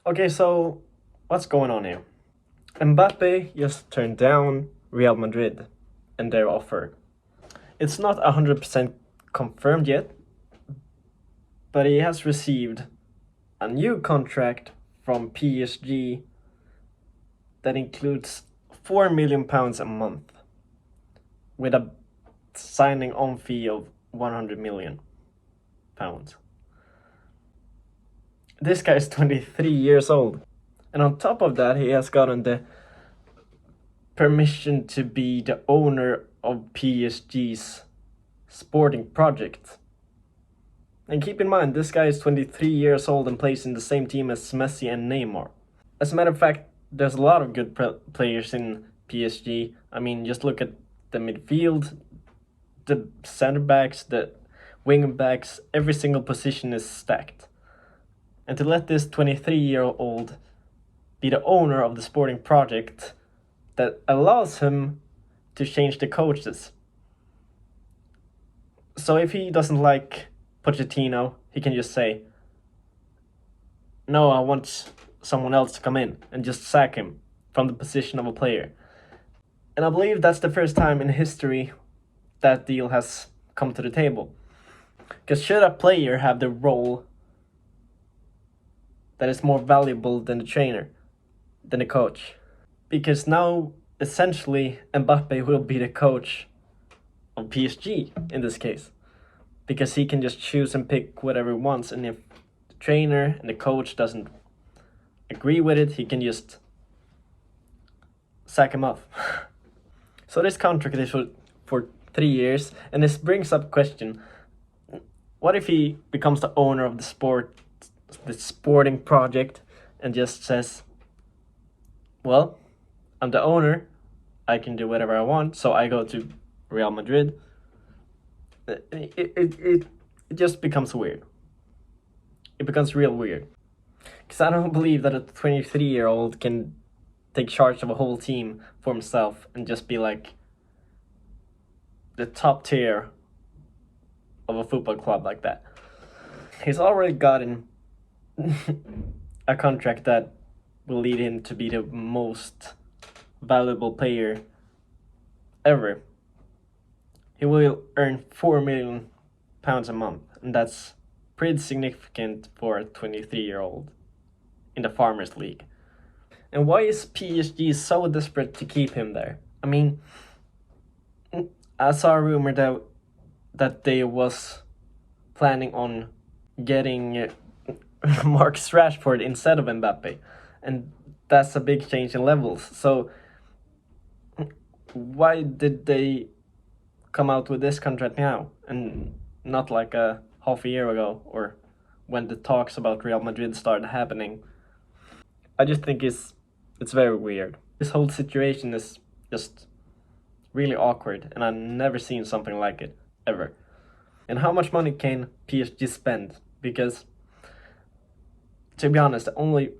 Okay, so what's going on here? Mbappé just turned down Real Madrid and their offer. It's not 100% confirmed yet, but he has received a new contract from PSG that includes £4 million a month with a signing on fee of £100 million. This guy is 23 years old. And on top of that, he has gotten the permission to be the owner of PSG's sporting project. And keep in mind, this guy is 23 years old and plays in the same team as Messi and Neymar. As a matter of fact, there's a lot of good players in PSG. I mean, just look at the midfield, the center backs, the wing backs, every single position is stacked. And to let this 23-year-old be the owner of the sporting project that allows him to change the coaches. So if he doesn't like Pochettino, he can just say, no, I want someone else to come in, and just sack him from the position of a player. And I believe that's the first time in history that deal has come to the table. Because should a player have the role that is more valuable than the trainer, than the coach? Because now, essentially, Mbappé will be the coach of PSG in this case. Because he can just choose and pick whatever he wants, and if the trainer and the coach doesn't agree with it, he can just sack him off. So this contract is for 3 years, and this brings up a question. What if he becomes the owner of the sporting project, and just says, well, I'm the owner, I can do whatever I want, so I go to Real Madrid. It just becomes weird. It becomes real weird. Because I don't believe that a 23-year-old can take charge of a whole team for himself and just be like the top tier of a football club like that. He's already gotten a contract that will lead him to be the most valuable player ever. He will earn £4 million a month, and that's pretty significant for a 23-year-old in the Farmers League. And why is PSG so desperate to keep him there? I mean, I saw a rumor that they was planning on getting Marcus Rashford instead of Mbappé, and that's a big change in levels. So why did they come out with this contract now and not like a half a year ago, or when the talks about Real Madrid started happening? I just think it's very weird. This whole situation is just really awkward, and I've never seen something like it ever. And how much money can PSG spend? Because, to be honest, the only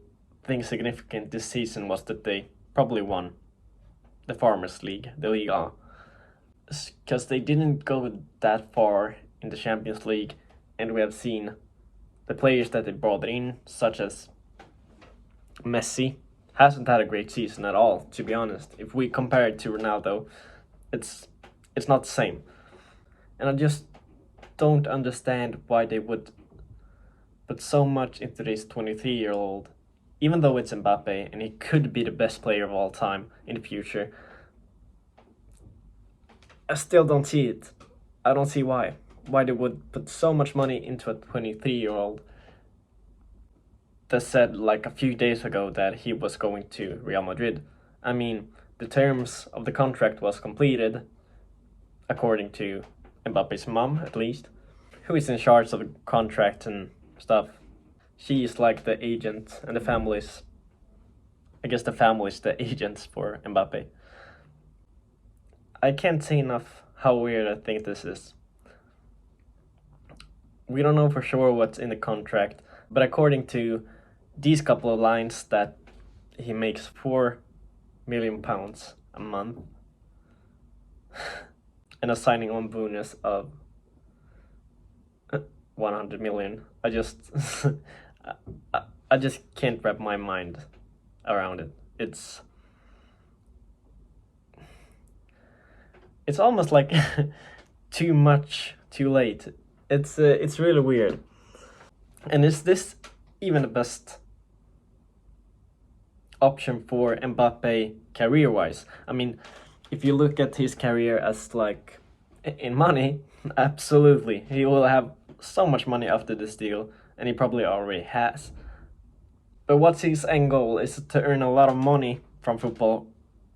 thing significant this season was that they probably won the Farmers League, the Liga, because they didn't go that far in the Champions League, and we have seen the players that they brought in, such as Messi, hasn't had a great season at all, to be honest. If we compare it to Ronaldo, it's not the same. And I just don't understand why they would put so much into this 23-year-old, even though it's Mbappe and he could be the best player of all time in the future. I still don't see it. I don't see why they would put so much money into a 23-year-old that said like a few days ago that he was going to Real Madrid. I mean, the terms of the contract was completed, according to Mbappe's mom at least, who is in charge of the contract and stuff. She is like the agent, and the family's, I guess the family's the agents for Mbappe. I can't say enough how weird I think this is. We don't know for sure what's in the contract, but according to these couple of lines, that he makes £4 million a month and a signing on bonus of 100 million. I just I just can't wrap my mind around it. It's almost like too much, too late. It's really weird. And is this even the best option for Mbappe career-wise? I mean, if you look at his career as like in money, absolutely, he will have so much money after this deal, and he probably already has. But what's his end goal? Is it to earn a lot of money from football,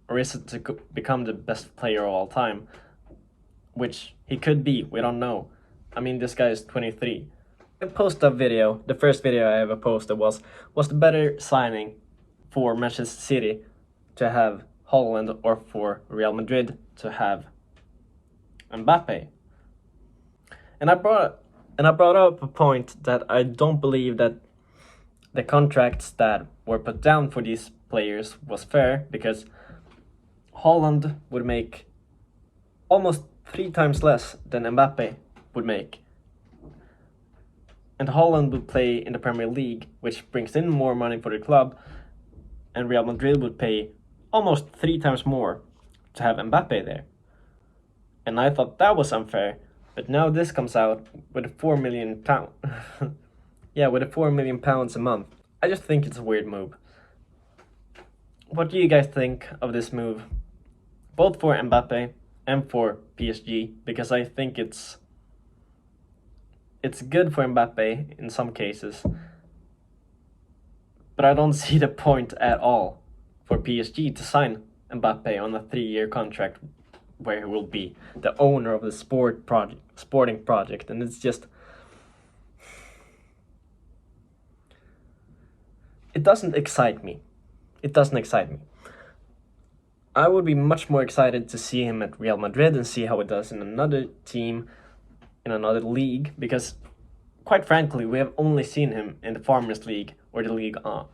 or is it to become the best player of all time? Which he could be, we don't know. I mean, this guy is 23. I posted a video, the first video I ever posted was the better signing for Manchester City to have Holland or for Real Madrid to have Mbappe. And I brought up a point that I don't believe that the contracts that were put down for these players was fair, because Holland would make almost 3 times less than Mbappe would make. And Holland would play in the Premier League, which brings in more money for the club, and Real Madrid would pay almost 3 times more to have Mbappe there. And I thought that was unfair, but now this comes out with a £4 million yeah, with a £4 million a month. I just think it's a weird move. What do you guys think of this move? Both for Mbappe and for PSG, because I think it's good for Mbappe in some cases, but I don't see the point at all for PSG to sign Mbappe on a 3-year contract where he will be the owner of the sporting project, and it's just, it doesn't excite me. It doesn't excite me. I would be much more excited to see him at Real Madrid and see how it does in another team, in another league, because quite frankly, we have only seen him in the Farmers League or the Ligue 1.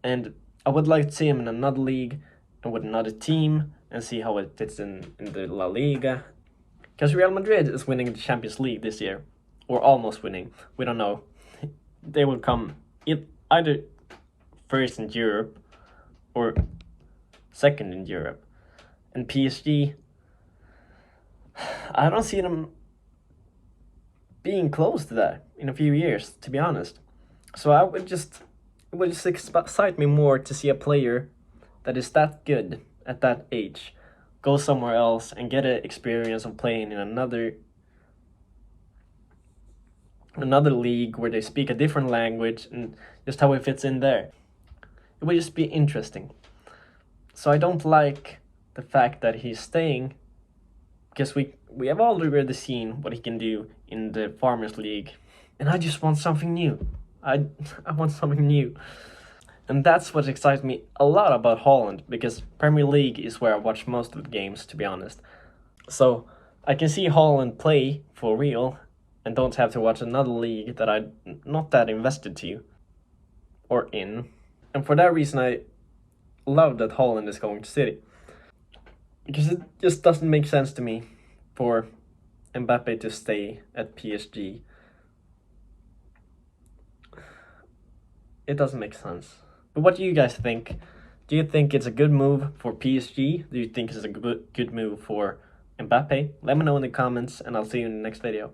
And I would like to see him in another league and with another team and see how it fits in the La Liga. Because Real Madrid is winning the Champions League this year, or almost winning. We don't know. They will come either first in Europe or second in Europe. And PSG, I don't see them being close to that in a few years, to be honest. So it would just excite me more to see a player that is that good at that age go somewhere else and get an experience of playing in another league where they speak a different language, and just how it fits in there. It would just be interesting. So I don't like the fact that he's staying, because we have already seen what he can do in the Farmers League, and I just want something new. I want something new. And that's what excites me a lot about Holland, because Premier League is where I watch most of the games, to be honest. So I can see Holland play for real and don't have to watch another league that I'm not that invested to or in. And for that reason, I love that Holland is going to City, because it just doesn't make sense to me for Mbappe to stay at PSG. It doesn't make sense. But what do you guys think? Do you think it's a good move for PSG? Do you think it's a good move for Mbappe? Let me know in the comments, and I'll see you in the next video.